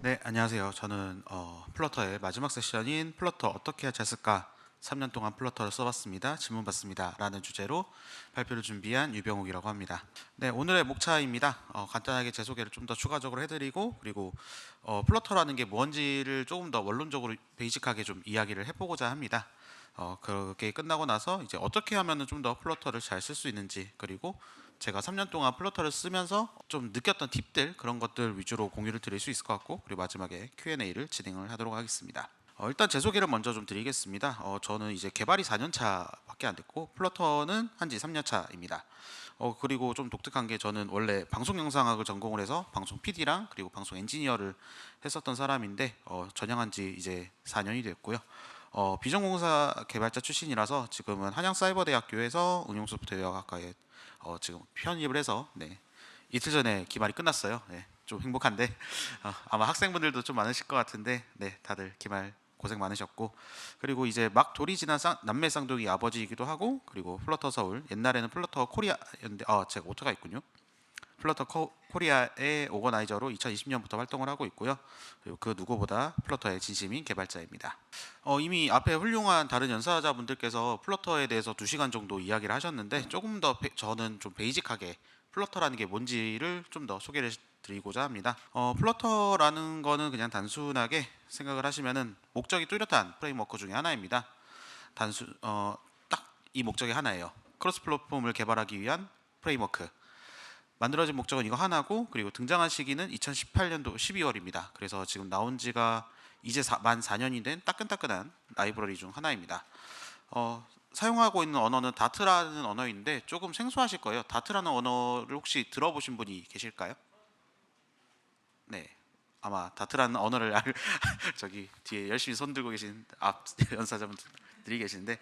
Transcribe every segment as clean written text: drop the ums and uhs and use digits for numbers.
네, 안녕하세요. 저는 플러터의 마지막 세션인 플러터 어떻게 해야 잘 쓸까? 3년 동안 플러터를 써봤습니다. 질문 받습니다. 라는 주제로 발표를 준비한 유병욱이라고 합니다. 네, 오늘의 목차입니다. 간단하게 제 소개를 좀 더 추가적으로 해드리고, 그리고 플러터라는 게 뭔지를 조금 더 원론적으로 베이직하게 좀 이야기를 해보고자 합니다. 그렇게 끝나고 나서 이제 어떻게 하면은 좀 더 플러터를 잘 쓸 수 있는지, 그리고 제가 3년 동안 플러터를 쓰면서 좀 느꼈던 팁들, 그런 것들 위주로 공유를 드릴 수 있을 것 같고, 그리고 마지막에 Q&A를 진행을 하도록 하겠습니다. 일단 제 소개를 먼저 좀 드리겠습니다. 저는 이제 개발이 4년 차밖에 안 됐고 플러터는 한지 3년 차입니다. 그리고 좀 독특한 게, 저는 원래 방송 영상학을 전공을 해서 방송 PD랑 그리고 방송 엔지니어를 했었던 사람인데 전향한 지 이제 4년이 됐고요. 비전공사 개발자 출신이라서 지금은 한양사이버대학교에서 응용소프트웨어학과에 지금 편입을 해서, 네, 이틀 전에 기말이 끝났어요. 네, 좀 행복한데 아마 학생분들도 좀 많으실 것 같은데, 네, 다들 기말 고생 많으셨고, 그리고 이제 막 돌이 지난 남매 쌍둥이 아버지이기도 하고, 그리고 플러터 서울, 옛날에는 플러터 코리아였는데 제가 오타가 있군요. 플러터 코리아의 오거나이저로 2020년부터 활동을 하고 있고요. 그리고 그 누구보다 플러터의 진심인 개발자입니다. 이미 앞에 훌륭한 다른 연사자분들께서 플러터에 대해서 2시간 정도 이야기를 하셨는데, 조금 더 저는 좀 베이직하게 플러터라는 게 뭔지를 좀 더 소개를 드리고자 합니다. 플러터라는 거는 그냥 단순하게 생각을 하시면은 목적이 뚜렷한 프레임워크 중에 하나입니다. 딱 이 목적이 하나예요. 크로스 플랫폼을 개발하기 위한 프레임워크. 만들어진 목적은 이거 하나고, 그리고 등장한 시기는 2018년도 12월입니다. 그래서 지금 나온 지가 이제 만 4년이 된 따끈따끈한 라이브러리 중 하나입니다. 사용하고 있는 언어는 다트라는 언어인데 조금 생소하실 거예요. 다트라는 언어를 혹시 들어보신 분이 계실까요? 네, 아마 다트라는 언어를 저기 뒤에 열심히 손 들고 계신 앞 연사자분들이 계신데,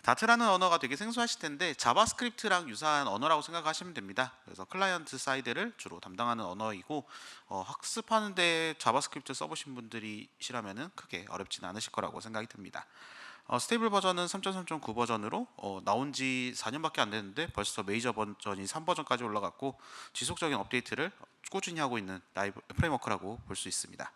다트라는 언어가 되게 생소하실 텐데 자바스크립트랑 유사한 언어라고 생각하시면 됩니다. 그래서 클라이언트 사이드를 주로 담당하는 언어이고, 학습하는데 자바스크립트 써보신 분들이시라면은 크게 어렵지는 않으실 거라고 생각이 듭니다. 스테이블 버전은 3.3.9 버전으로 나온 지 4년밖에 안 됐는데 벌써 메이저 버전이 3버전까지 올라갔고, 지속적인 업데이트를 꾸준히 하고 있는 라이브 프레임워크라고 볼 수 있습니다.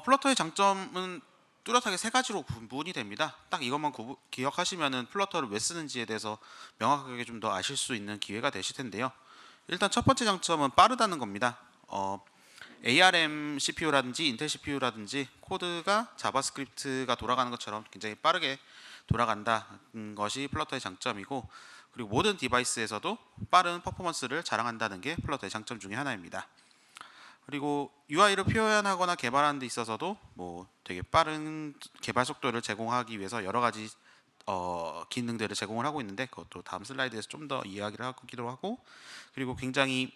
플러터의 장점은 뚜렷하게 세 가지로 구분이 됩니다. 딱 이것만 기억하시면은 플러터를 왜 쓰는지에 대해서 명확하게 좀 더 아실 수 있는 기회가 되실 텐데요. 일단 첫 번째 장점은 빠르다는 겁니다. ARM CPU라든지 인텔 CPU라든지 코드가 자바스크립트가 돌아가는 것처럼 굉장히 빠르게 돌아간다는 것이 플러터의 장점이고, 그리고 모든 디바이스에서도 빠른 퍼포먼스를 자랑한다는 게 플러터의 장점 중에 하나입니다. 그리고 UI를 표현하거나 개발하는 데 있어서도 뭐 되게 빠른 개발 속도를 제공하기 위해서 여러 가지 기능들을 제공을 하고 있는데, 그것도 다음 슬라이드에서 좀 더 이야기를 하기도 하고, 그리고 굉장히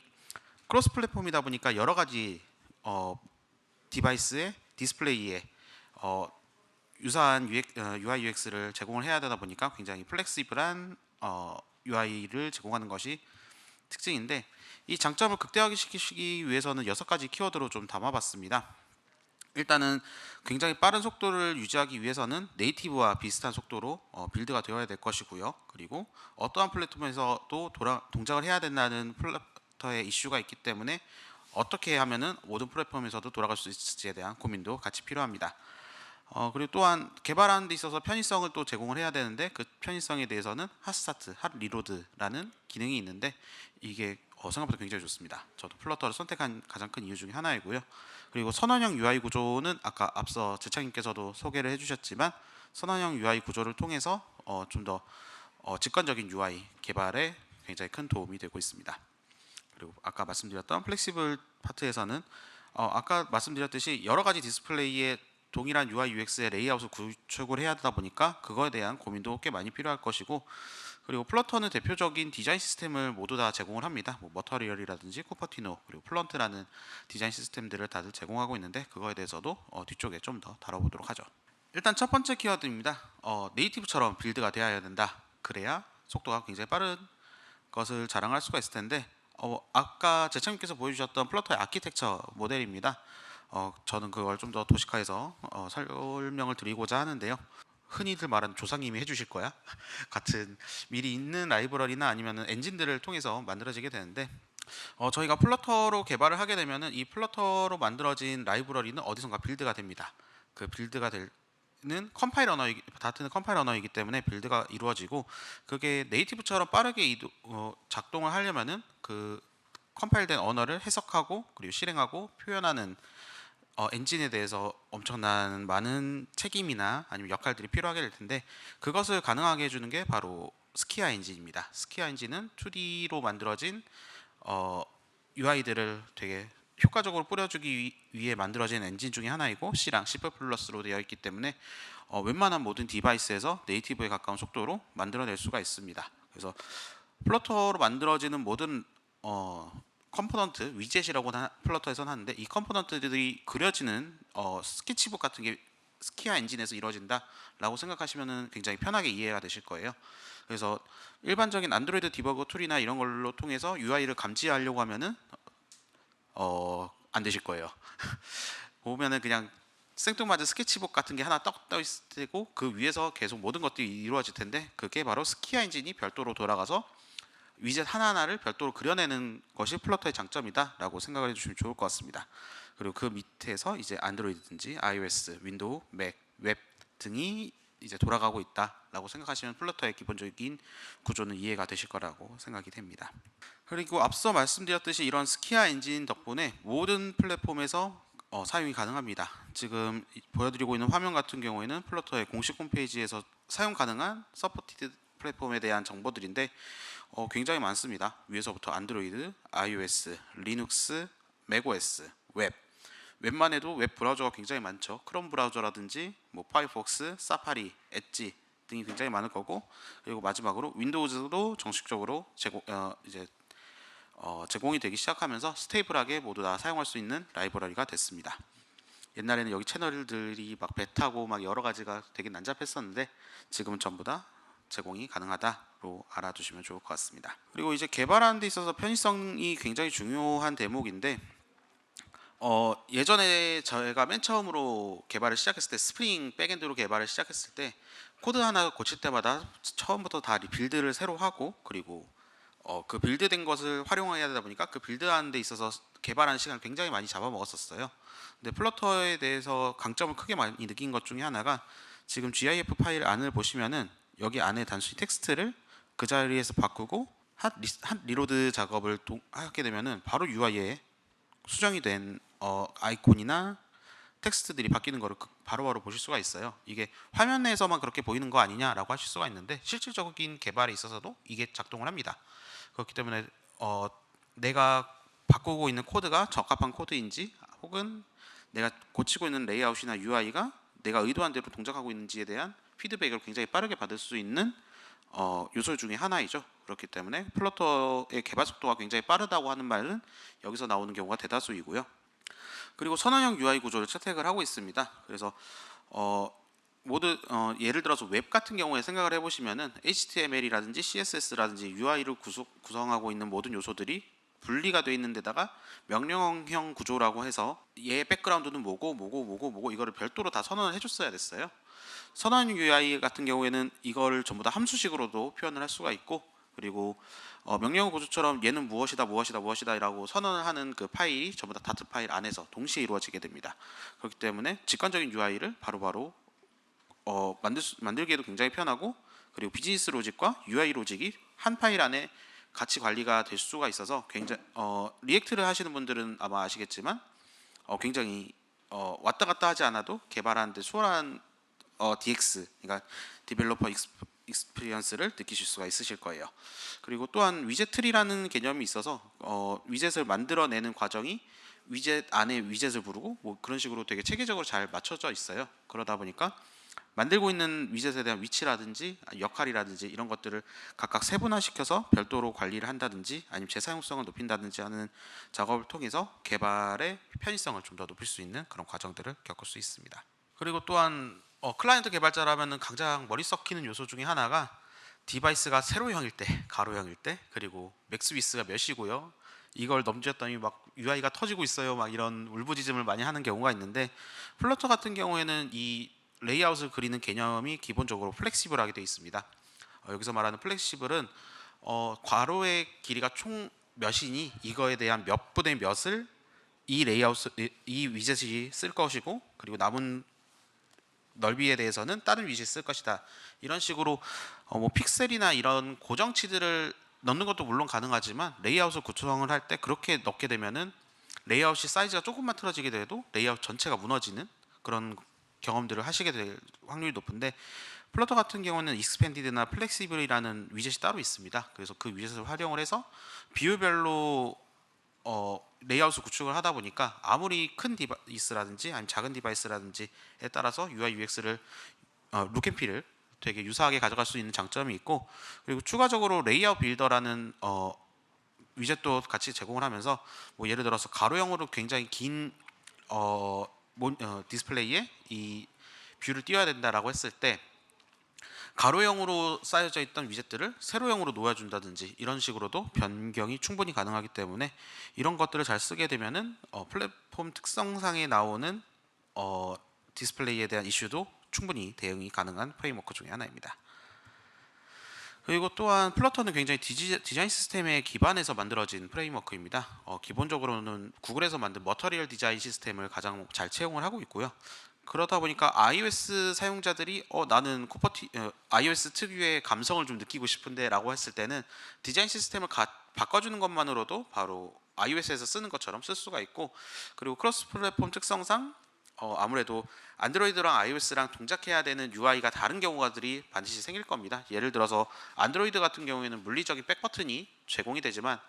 크로스 플랫폼이다 보니까 여러 가지 디바이스의 디스플레이에 어, 유사한 UI UX를 제공을 해야 되다 보니까 굉장히 플렉시블한 UI를 제공하는 것이 특징인데, 이 장점을 극대화시키기 위해서는 6가지 키워드로 좀 담아봤습니다. 일단은 굉장히 빠른 속도를 유지하기 위해서는 네이티브와 비슷한 속도로 빌드가 되어야 될 것이고요. 그리고 어떠한 플랫폼에서도 동작을 해야 된다는 플러터의 이슈가 있기 때문에 어떻게 하면은 모든 플랫폼에서도 돌아갈 수 있을지에 대한 고민도 같이 필요합니다. 그리고 또한 개발하는 데 있어서 편의성을 또 제공을 해야 되는데, 그 편의성에 대해서는 핫스타트, 핫리로드라는 기능이 있는데, 이게 생각보다 굉장히 좋습니다. 저도 플러터를 선택한 가장 큰 이유 중에 하나이고요. 그리고 선언형 UI 구조는 아까 앞서 재창님께서도 소개를 해주셨지만, 선언형 UI 구조를 통해서 좀 더 직관적인 UI 개발에 굉장히 큰 도움이 되고 있습니다. 그리고 아까 말씀드렸던 플렉시블 파트에서는 아까 말씀드렸듯이 여러 가지 디스플레이에 동일한 UI UX의 레이아웃을 구축을 해야 하다 보니까 그거에 대한 고민도 꽤 많이 필요할 것이고, 그리고 플러터는 대표적인 디자인 시스템을 모두 다 제공을 합니다. 뭐 머터리얼이라든지 쿠퍼티노, 그리고 플런트라는 디자인 시스템들을 다들 제공하고 있는데, 그거에 대해서도 뒤쪽에 좀 더 다뤄보도록 하죠. 일단 첫 번째 키워드입니다. 네이티브처럼 빌드가 되어야 된다. 그래야 속도가 굉장히 빠른 것을 자랑할 수가 있을 텐데, 아까 재창님께서 보여주셨던 플러터의 아키텍처 모델입니다. 저는 그걸 좀 더 도식화해서 설명을 드리고자 하는데요. 흔히들 말하는 조상님이 해주실 거야 같은 미리 있는 라이브러리나 아니면 엔진들을 통해서 만들어지게 되는데, 저희가 플러터로 개발을 하게 되면은 이 플러터로 만들어진 라이브러리는 어디선가 빌드가 됩니다. 그 빌드가 는 컴파일 언어이기 다트는 컴파일 언어이기 때문에 빌드가 이루어지고 그게 네이티브처럼 빠르게 작동을 하려면은 그 컴파일된 언어를 해석하고 그리고 실행하고 표현하는 엔진에 대해서 엄청난 많은 책임이나 아니면 역할들이 필요하게 될 텐데 그것을 가능하게 해주는 게 바로 스키아 엔진입니다. 스키아 엔진은 2D로 만들어진 UI들을 되게 효과적으로 뿌려주기 위해 만들어진 엔진 중에 하나이고 C랑 C++로 되어 있기 때문에 웬만한 모든 디바이스에서 네이티브에 가까운 속도로 만들어낼 수가 있습니다. 그래서 플러터로 만들어지는 모든 컴포넌트 위젯이라고 플러터에서는 하는데 이 컴포넌트들이 그려지는 스케치북 같은 게 스키아 엔진에서 이루어진다라고 생각하시면 굉장히 편하게 이해가 되실 거예요. 그래서 일반적인 안드로이드 디버거 툴이나 이런 걸로 통해서 UI를 감지하려고 하면은 안 되실 거예요. 보면은 그냥 생뚱맞은 스케치북 같은 게 하나 떠 있을 테고 그 위에서 계속 모든 것들이 이루어질 텐데 그게 바로 스키아 엔진이 별도로 돌아가서 위젯 하나하나를 별도로 그려내는 것이 플러터의 장점이다라고 생각을 해주시면 좋을 것 같습니다. 그리고 그 밑에서 이제 안드로이드든지 iOS, 윈도우, 맥, 웹 등이 이제 돌아가고 있다라고 생각하시면 플러터의 기본적인 구조는 이해가 되실 거라고 생각이 됩니다. 그리고 앞서 말씀드렸듯이 이런 스키아 엔진 덕분에 모든 플랫폼에서 사용이 가능합니다. 지금 보여드리고 있는 화면 같은 경우에는 플러터의 공식 홈페이지에서 사용 가능한 서포티드 플랫폼에 대한 정보들인데 굉장히 많습니다. 위에서부터 안드로이드, iOS, 리눅스, 맥OS, 웹만 해도 웹 브라우저가 굉장히 많죠. 크롬 브라우저라든지 뭐 파이어폭스, 사파리, 엣지 등이 굉장히 많을 거고 그리고 마지막으로 윈도우즈도 정식적으로 제공이 되기 시작하면서 스테이블하게 모두 다 사용할 수 있는 라이브러리가 됐습니다. 옛날에는 여기 채널들이 막 베타고 막 여러 가지가 되게 난잡했었는데 지금은 전부 다 제공이 가능하다로 알아두시면 좋을 것 같습니다. 그리고 이제 개발하는 데 있어서 편의성이 굉장히 중요한 대목인데 예전에 저희가 맨 처음으로 개발을 시작했을 때 스프링 백엔드로 개발을 시작했을 때 코드 하나 고칠 때마다 처음부터 다 리빌드를 새로 하고 그리고 그 빌드된 것을 활용해야 되다 보니까 그 빌드하는 데 있어서 개발하는 시간을 굉장히 많이 잡아먹었었어요. 근데 플러터에 대해서 강점을 크게 많이 느낀 것 중에 하나가 지금 GIF 파일 안을 보시면은 여기 안에 단순히 텍스트를 그 자리에서 바꾸고 핫 리로드 작업을 하게 되면은 바로 UI에 수정이 된 아이콘이나 텍스트들이 바뀌는 것을 바로바로 보실 수가 있어요. 이게 화면에서만 그렇게 보이는 거 아니냐라고 하실 수가 있는데 실질적인 개발에 있어서도 이게 작동을 합니다. 그렇기 때문에 내가 바꾸고 있는 코드가 적합한 코드인지 혹은 내가 고치고 있는 레이아웃이나 UI가 내가 의도한 대로 동작하고 있는지에 대한 피드백을 굉장히 빠르게 받을 수 있는 요소 중에 하나이죠. 그렇기 때문에 플러터의 개발 속도가 굉장히 빠르다고 하는 말은 여기서 나오는 경우가 대다수이고요. 그리고 선언형 UI 구조를 채택을 하고 있습니다. 그래서 예를 들어서 웹 같은 경우에 생각을 해보시면은 HTML이라든지 CSS라든지 UI를 구성하고 있는 모든 요소들이 분리가 되어 있는 데다가 명령형 구조라고 해서 얘 백그라운드는 뭐고 이거를 별도로 다 선언을 해줬어야 됐어요. 선언 UI 같은 경우에는 이걸 전부 다 함수식으로도 표현을 할 수가 있고 그리고 명령 구조처럼 얘는 무엇이다라고 선언을 하는 그 파일이 전부 다 다트 파일 안에서 동시에 이루어지게 됩니다. 그렇기 때문에 직관적인 UI를 바로바로 만들기에도 굉장히 편하고 그리고 비즈니스 로직과 UI 로직이 한 파일 안에 같이 관리가 될 수가 있어서 굉장히 리액트를 하시는 분들은 아마 아시겠지만 굉장히 왔다 갔다 하지 않아도 개발하는데 수월한 DX 그러니까 디벨로퍼 익스피리언스를 느끼실 수가 있으실 거예요. 그리고 또한 위젯 트리라는 개념이 있어서 위젯을 만들어내는 과정이 위젯 안에 위젯을 부르고 뭐 그런 식으로 되게 체계적으로 잘 맞춰져 있어요. 그러다 보니까 만들고 있는 위젯에 대한 위치라든지 역할이라든지 이런 것들을 각각 세분화시켜서 별도로 관리를 한다든지 아니면 재사용성을 높인다든지 하는 작업을 통해서 개발의 편의성을 좀 더 높일 수 있는 그런 과정들을 겪을 수 있습니다. 그리고 또한 클라이언트 개발자라면 가장 머리 썩히는 요소 중에 하나가 디바이스가 세로형일 때, 가로형일 때, 그리고 맥스 위스가 몇이고요. 이걸 넘겼더니 막 UI가 터지고 있어요. 막 이런 울부짖음을 많이 하는 경우가 있는데 플러터 같은 경우에는 이 레이아웃을 그리는 개념이 기본적으로 플렉시블하게 되어 있습니다. 여기서 말하는 플렉시블은 괄호의 길이가 총 몇이니 이거에 대한 몇 분의 몇을 이 레이아웃 이 위젯이 쓸 것이고 그리고 남은 넓이에 대해서는 다른 위젯이 쓸 것이다. 이런 식으로 뭐 픽셀이나 이런 고정치들을 넣는 것도 물론 가능하지만 레이아웃을 구성을 할 때 그렇게 넣게 되면은 레이아웃이 사이즈가 조금만 틀어지게 돼도 레이아웃 전체가 무너지는 그런 경험들을 하시게 될 확률이 높은데 플러터 같은 경우는 익스펜디드나 플렉시블이라는 위젯이 따로 있습니다. 그래서 그 위젯을 활용을 해서 비율별로 레이아웃을 구축을 하다 보니까 아무리 큰 디바이스라든지 아니면 작은 디바이스라든지에 따라서 UI UX를 룩앤필을 되게 유사하게 가져갈 수 있는 장점이 있고 그리고 추가적으로 레이아웃 빌더라는 위젯도 같이 제공을 하면서 뭐 예를 들어서 가로형으로 굉장히 긴 디스플레이에 이 뷰를 띄워야 된다라고 했을 때 가로형으로 쌓여져 있던 위젯들을 세로형으로 놓아준다든지 이런 식으로도 변경이 충분히 가능하기 때문에 이런 것들을 잘 쓰게 되면은 플랫폼 특성상에 나오는 디스플레이에 대한 이슈도 충분히 대응이 가능한 프레임워크 중에 하나입니다. 그리고 또한 플러터는 굉장히 디자인 시스템에 기반해서 만들어진 프레임워크입니다. 기본적으로는 구글에서 만든 머터리얼 디자인 시스템을 가장 잘 채용을 하고 있고요. 그러다 보니까 iOS 사용자들이 나는 iOS 특유의 감성을 좀 느끼고 싶은데 라고 했을 때는 디자인 시스템을 바꿔주는 것만으로도 바로 iOS에서 쓰는 것처럼 쓸 수가 있고 그리고 크로스 플랫폼 특성상 아무래도 안드로이드랑 iOS랑 동작해야 되는 UI가 다른 경우들이 반드시 생길 겁니다. 예를 들어서 안드로이드 같은 경우에는 물리적인 백버튼이 제공이 되지만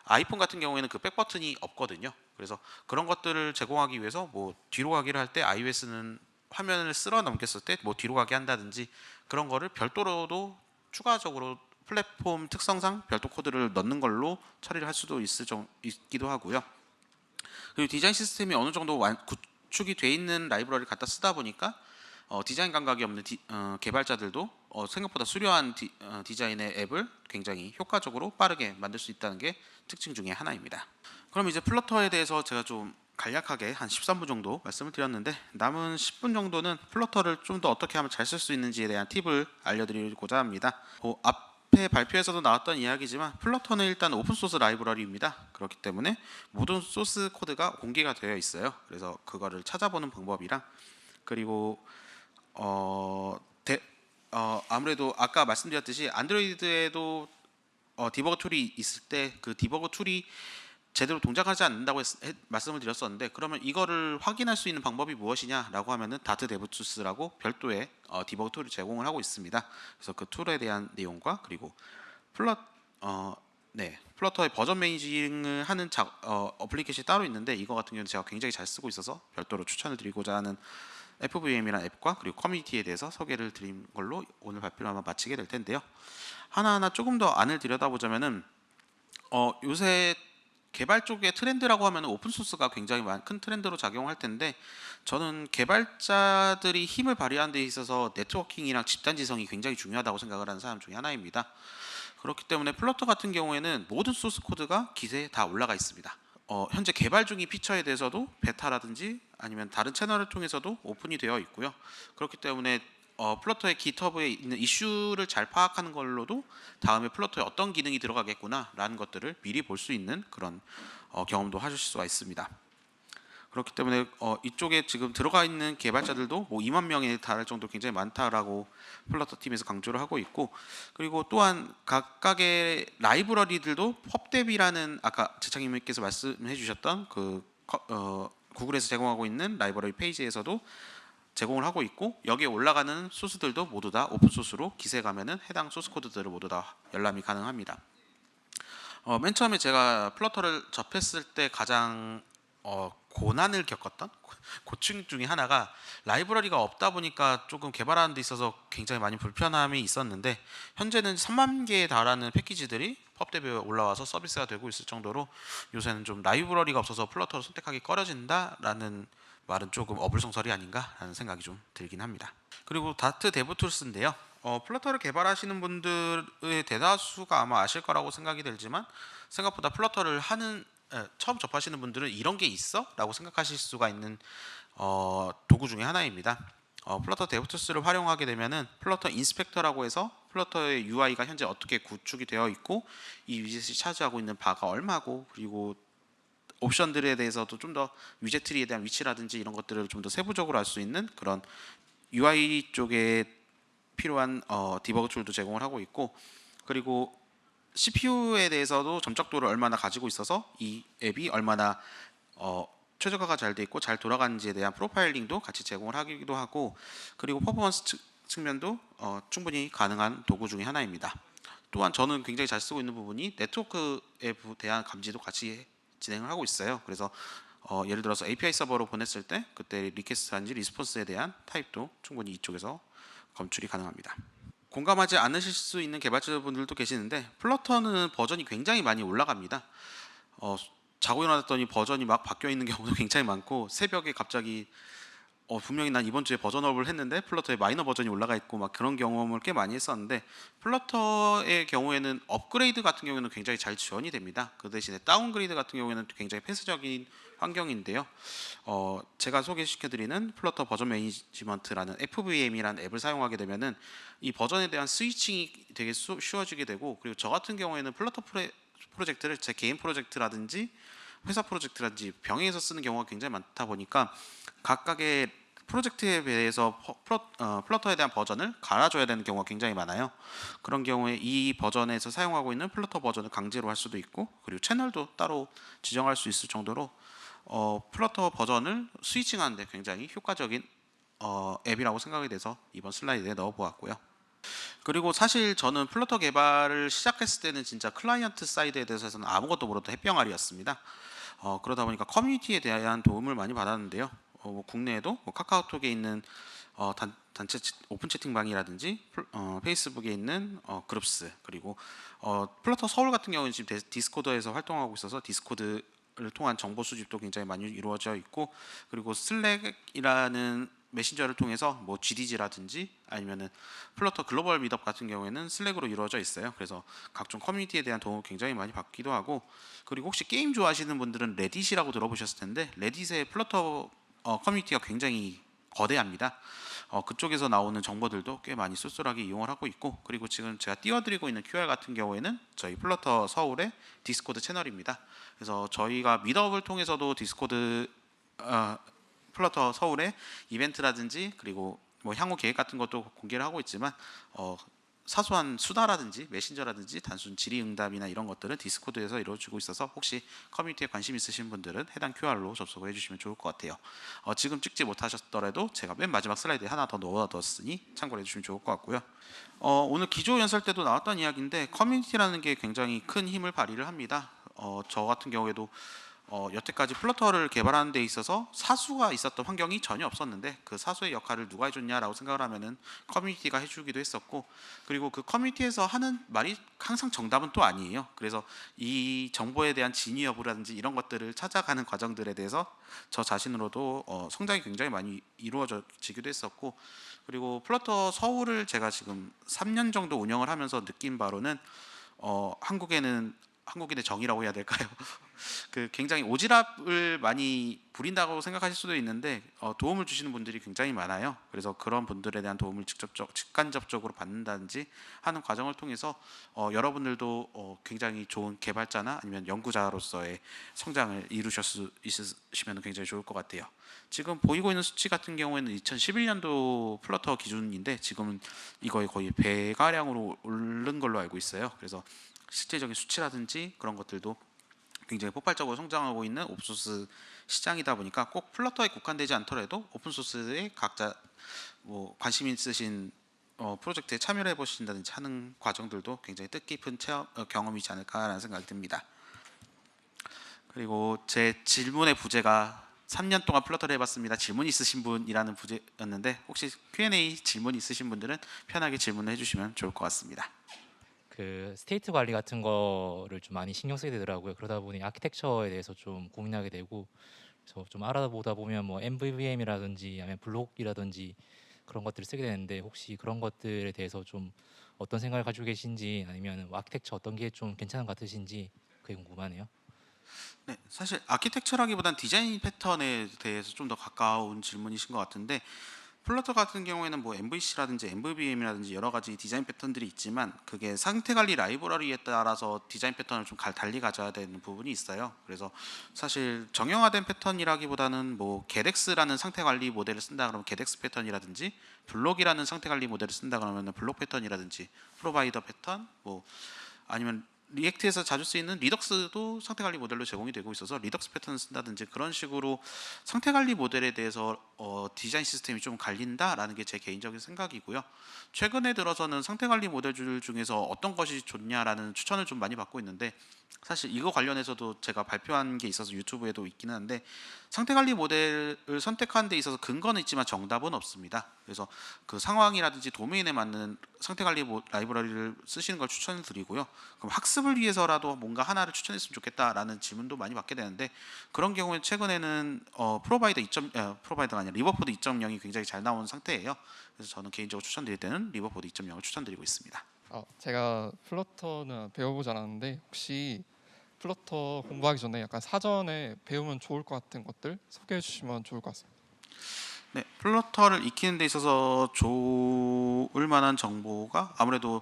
아이폰 같은 경우에는 그 백버튼이 없거든요. 그래서 그런 것들을 제공하기 위해서 뭐 뒤로 가기를 할 때 iOS는 화면을 쓸어 넘겼을 때 뭐 뒤로 가게 한다든지 그런 거를 별도로도 추가적으로 플랫폼 특성상 별도 코드를 넣는 걸로 처리를 할 수도 있기도 하고요. 그리고 디자인 시스템이 어느 정도 구축이 돼 있는 라이브러리를 갖다 쓰다 보니까 디자인 감각이 없는 개발자들도 생각보다 수려한 디자인의 앱을 굉장히 효과적으로 빠르게 만들 수 있다는 게 특징 중에 하나입니다. 그럼 이제 플러터에 대해서 제가 좀 간략하게 한 13분 정도 말씀을 드렸는데 남은 10분 정도는 플러터를 좀 더 어떻게 하면 잘 쓸 수 있는지에 대한 팁을 알려드리고자 합니다. 앞에 발표에서도 나왔던 이야기지만 플러터는 일단 오픈소스 라이브러리입니다. 그렇기 때문에 모든 소스 코드가 공개가 되어 있어요. 그래서 그거를 찾아보는 방법이랑 그리고 아무래도 아까 말씀드렸듯이 안드로이드에도 디버거 툴이 있을 때 그 디버거 툴이 제대로 동작하지 않는다고 말씀을 드렸었는데 그러면 이거를 확인할 수 있는 방법이 무엇이냐라고 하면은 다트 데브투스라고 별도의 디버거 툴을 제공을 하고 있습니다. 그래서 그 툴에 대한 내용과 그리고 플러터의 버전 매니징을 하는 어플리케이션이 따로 있는데 이거 같은 경우는 제가 굉장히 잘 쓰고 있어서 별도로 추천을 드리고자 하는 FVM이라는 앱과 그리고 커뮤니티에 대해서 소개를 드린 걸로 오늘 발표를 아마 마치게 될 텐데요. 하나하나 조금 더 안을 들여다보자면은 요새 개발 쪽의 트렌드라고 하면 오픈소스가 굉장히 큰 트렌드로 작용할 텐데 저는 개발자들이 힘을 발휘하는 데 있어서 네트워킹이랑 집단지성이 굉장히 중요하다고 생각을 하는 사람 중에 하나입니다. 그렇기 때문에 플러터 같은 경우에는 모든 소스 코드가 깃에 다 올라가 있습니다. 현재 개발 중인 피처에 대해서도 베타라든지 아니면 다른 채널을 통해서도 오픈이 되어 있고요. 그렇기 때문에 플러터의 깃허브에 있는 이슈를 잘 파악하는 걸로도 다음에 플러터에 어떤 기능이 들어가겠구나 라는 것들을 미리 볼 수 있는 그런 경험도 하실 수가 있습니다. 그렇기 때문에 이쪽에 지금 들어가 있는 개발자들도 뭐 2만 명에 달할 정도로 굉장히 많다라고 플러터 팀에서 강조를 하고 있고 그리고 또한 각각의 라이브러리들도 펍데비라는 아까 재창님께서 말씀해 주셨던 그 구글에서 제공하고 있는 라이브러리 페이지에서도 제공을 하고 있고 여기에 올라가는 소스들도 모두 다 오픈소스로 깃에 가면은 해당 소스 코드들을 모두 다 열람이 가능합니다. 맨 처음에 제가 플러터를 접했을 때 가장 고난을 겪었던 고충 중에 하나가 라이브러리가 없다 보니까 조금 개발하는 데 있어서 굉장히 많이 불편함이 있었는데 현재는 3만 개에 달하는 패키지들이 펍데비에 올라와서 서비스가 되고 있을 정도로 요새는 좀 라이브러리가 없어서 플러터를 선택하기 꺼려진다라는 말은 조금 어불성설이 아닌가라는 생각이 좀 들긴 합니다. 그리고 다트 데브툴스인데요. 플러터를 개발하시는 분들의 대다수가 아마 아실 거라고 생각이 들지만 생각보다 플러터를 처음 접하시는 분들은 이런 게 있어? 라고 생각하실 수가 있는 도구 중에 하나입니다. 플러터 데브투스를 활용하게 되면은 플러터 인스펙터라고 해서 플러터의 UI가 현재 어떻게 구축이 되어 있고 이 위젯이 차지하고 있는 바가 얼마고, 그리고 옵션들에 대해서도 좀 더 위젯 트리에 대한 위치라든지 이런 것들을 좀 더 세부적으로 알 수 있는 그런 UI 쪽에 필요한 디버그 툴도 제공을 하고 있고, 그리고 CPU에 대해서도 점적도를 얼마나 가지고 있어서 이 앱이 얼마나 최적화가 잘 돼 있고 잘 돌아가는지에 대한 프로파일링도 같이 제공을 하기도 하고, 그리고 퍼포먼스 측면도 충분히 가능한 도구 중에 하나입니다. 또한 저는 굉장히 잘 쓰고 있는 부분이 네트워크에 대한 감지도 같이 진행을 하고 있어요. 그래서 예를 들어서 API 서버로 보냈을 때 그때 리퀘스트한지 리스폰스에 대한 타입도 충분히 이쪽에서 검출이 가능합니다. 공감하지 않으실 수 있는 개발자분들도 계시는데 플러터는 버전이 굉장히 많이 올라갑니다. 자고 일어났더니 버전이 막 바뀌어 있는 경우도 굉장히 많고, 새벽에 갑자기 분명히 난 이번 주에 버전업을 했는데 플러터의 마이너 버전이 올라가 있고 막 그런 경험을 꽤 많이 했었는데, 플러터의 경우에는 업그레이드 같은 경우에는 굉장히 잘 지원이 됩니다. 그 대신에 다운그레이드 같은 경우에는 굉장히 폐쇄적인 환경인데요. 제가 소개시켜드리는 플러터 버전 매니지먼트라는 FVM이라는 앱을 사용하게 되면은 이 버전에 대한 스위칭이 되게 쉬워지게 되고, 그리고 저 같은 경우에는 플러터 프로젝트를 제 개인 프로젝트라든지 회사 프로젝트라든지 병행해서 쓰는 경우가 굉장히 많다 보니까 각각의 프로젝트에 대해서 플러터에 대한 버전을 갈아줘야 되는 경우가 굉장히 많아요. 그런 경우에 이 버전에서 사용하고 있는 플러터 버전을 강제로 할 수도 있고, 그리고 채널도 따로 지정할 수 있을 정도로 플러터 버전을 스위칭하는데 굉장히 효과적인 앱이라고 생각이 돼서 이번 슬라이드에 넣어보았고요. 그리고 사실 저는 플러터 개발을 시작했을 때는 진짜 클라이언트 사이드에 대해서는 아무것도 모르던 햇병아리였습니다. 그러다 보니까 커뮤니티에 대한 도움을 많이 받았는데요. 뭐 국내에도 뭐 카카오톡에 있는 단체 오픈 채팅방이라든지 페이스북에 있는 그룹스, 그리고 플러터 서울 같은 경우는 지금 디스코드에서 활동하고 있어서 디스코드를 통한 정보 수집도 굉장히 많이 이루어져 있고, 그리고 슬랙이라는 메신저를 통해서 뭐 GDG라든지 아니면은 플러터 글로벌 미덥 같은 경우에는 슬랙으로 이루어져 있어요. 그래서 각종 커뮤니티에 대한 도움을 굉장히 많이 받기도 하고, 그리고 혹시 게임 좋아하시는 분들은 레딧이라고 들어보셨을 텐데 레딧의 플러터 커뮤니티가 굉장히 거대합니다. 그쪽에서 나오는 정보들도 꽤 많이 쏠쏠하게 이용을 하고 있고, 그리고 지금 제가 띄워드리고 있는 QR 같은 경우에는 저희 플러터 서울의 디스코드 채널입니다. 그래서 저희가 미덥을 통해서도 디스코드 플러터 서울의 이벤트라든지 그리고 뭐 향후 계획 같은 것도 공개를 하고 있지만 사소한 수다라든지 메신저라든지 단순 질의응답이나 이런 것들은 디스코드에서 이루어지고 있어서 혹시 커뮤니티에 관심 있으신 분들은 해당 QR로 접속을 해주시면 좋을 것 같아요. 지금 찍지 못하셨더라도 제가 맨 마지막 슬라이드에 하나 더 넣어뒀으니 참고를 해주시면 좋을 것 같고요. 오늘 기조 연설 때도 나왔던 이야기인데 커뮤니티라는 게 굉장히 큰 힘을 발휘를 합니다. 저 같은 경우에도 여태까지 플러터를 개발하는 데 있어서 사수가 있었던 환경이 전혀 없었는데 그 사수의 역할을 누가 해줬냐라고 생각을 하면은 커뮤니티가 해주기도 했었고, 그리고 그 커뮤니티에서 하는 말이 항상 정답은 또 아니에요. 그래서 이 정보에 대한 진위 여부라든지 이런 것들을 찾아가는 과정들에 대해서 저 자신으로도 성장이 굉장히 많이 이루어지기도 했었고, 그리고 플러터 서울을 제가 지금 3년 정도 운영을 하면서 느낀 바로는 한국인의 정이라고 해야 될까요? 그 굉장히 오지랖을 많이 부린다고 생각하실 수도 있는데 도움을 주시는 분들이 굉장히 많아요. 그래서 그런 분들에 대한 도움을 직간접적으로 받는다든지 하는 과정을 통해서 여러분들도 굉장히 좋은 개발자나 아니면 연구자로서의 성장을 이루실 수 있으시면 굉장히 좋을 것 같아요. 지금 보이고 있는 수치 같은 경우에는 2011년도 플러터 기준인데 지금은 이거의 거의 배가량으로 오른 걸로 알고 있어요. 그래서 실제적인 수치라든지 그런 것들도 굉장히 폭발적으로 성장하고 있는 오픈소스 시장이다 보니까 꼭 플러터에 국한되지 않더라도 오픈소스에 각자 뭐 관심 있으신 프로젝트에 참여를 해보신다든지 하는 과정들도 굉장히 뜻깊은 경험이지 않을까라는 생각이 듭니다. 그리고 제 질문의 부제가 3년 동안 플러터를 해봤습니다. 질문 있으신 분이라는 부제였는데 혹시 Q&A 질문 있으신 분들은 편하게 질문을 해주시면 좋을 것 같습니다. 그 스테이트 관리 같은 거를 좀 많이 신경 쓰게 되더라고요. 그러다 보니 아키텍처에 대해서 좀 고민하게 되고, 그래서 좀 알아보다 보면 뭐 MVVM이라든지 아니면 블록이라든지 그런 것들을 쓰게 되는데, 혹시 그런 것들에 대해서 좀 어떤 생각을 가지고 계신지, 아니면 아키텍처 어떤 게 좀 괜찮은 것 같으신지 그게 궁금하네요. 네, 사실 아키텍처라기보단 디자인 패턴에 대해서 좀 더 가까운 질문이신 것 같은데 플러터 같은 경우에는 뭐 MVC라든지 MVVM이라든지 여러 가지 디자인 패턴들이 있지만 그게 상태 관리 라이브러리에 따라서 디자인 패턴을 좀 달리 가져야 되는 부분이 있어요. 그래서 사실 정형화된 패턴이라기보다는 뭐 게덱스라는 상태 관리 모델을 쓴다 그러면 게덱스 패턴이라든지 블록이라는 상태 관리 모델을 쓴다 그러면 블록 패턴이라든지 프로바이더 패턴 뭐 아니면 리액트에서 자주 쓰이는 리덕스도 상태 관리 모델로 제공이 되고 있어서 리덕스 패턴을 쓴다든지 그런 식으로 상태 관리 모델에 대해서 디자인 시스템이 좀 갈린다라는 게 제 개인적인 생각이고요. 최근에 들어서는 상태 관리 모델들 중에서 어떤 것이 좋냐라는 추천을 좀 많이 받고 있는데 사실 이거 관련해서도 제가 발표한 게 있어서 유튜브에도 있기는 한데 상태 관리 모델을 선택하는 데 있어서 근거는 있지만 정답은 없습니다. 그래서 그 상황이라든지 도메인에 맞는 상태 관리 라이브러리를 쓰시는 걸 추천을 드리고요. 그럼 학습을 위해서라도 뭔가 하나를 추천했으면 좋겠다라는 질문도 많이 받게 되는데 그런 경우에 최근에는 프로바이더가 아니라 리버포드 2.0이 굉장히 잘 나온 상태예요. 그래서 저는 개인적으로 추천드릴 때는 리버포드 2.0을 추천드리고 있습니다. 제가 플러터는 배워보지 않았는데 혹시 플러터 공부하기 전에 약간 사전에 배우면 좋을 것 같은 것들 소개해 주시면 좋을 것 같습니다. 네, 플러터를 익히는 데 있어서 좋을 만한 정보가 아무래도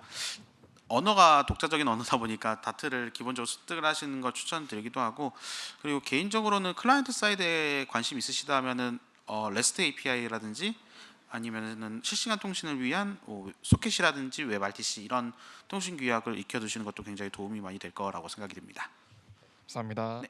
언어가 독자적인 언어다 보니까 다트를 기본적으로 습득을 하시는 걸 추천드리기도 하고 그리고 개인적으로는 클라이언트 사이드에 관심 있으시다면은 REST API라든지 아니면은 실시간 통신을 위한 소켓이라든지 웹 RTC 이런 통신 규약을 익혀두시는 것도 굉장히 도움이 많이 될 거라고 생각이 됩니다. 감사합니다. 네.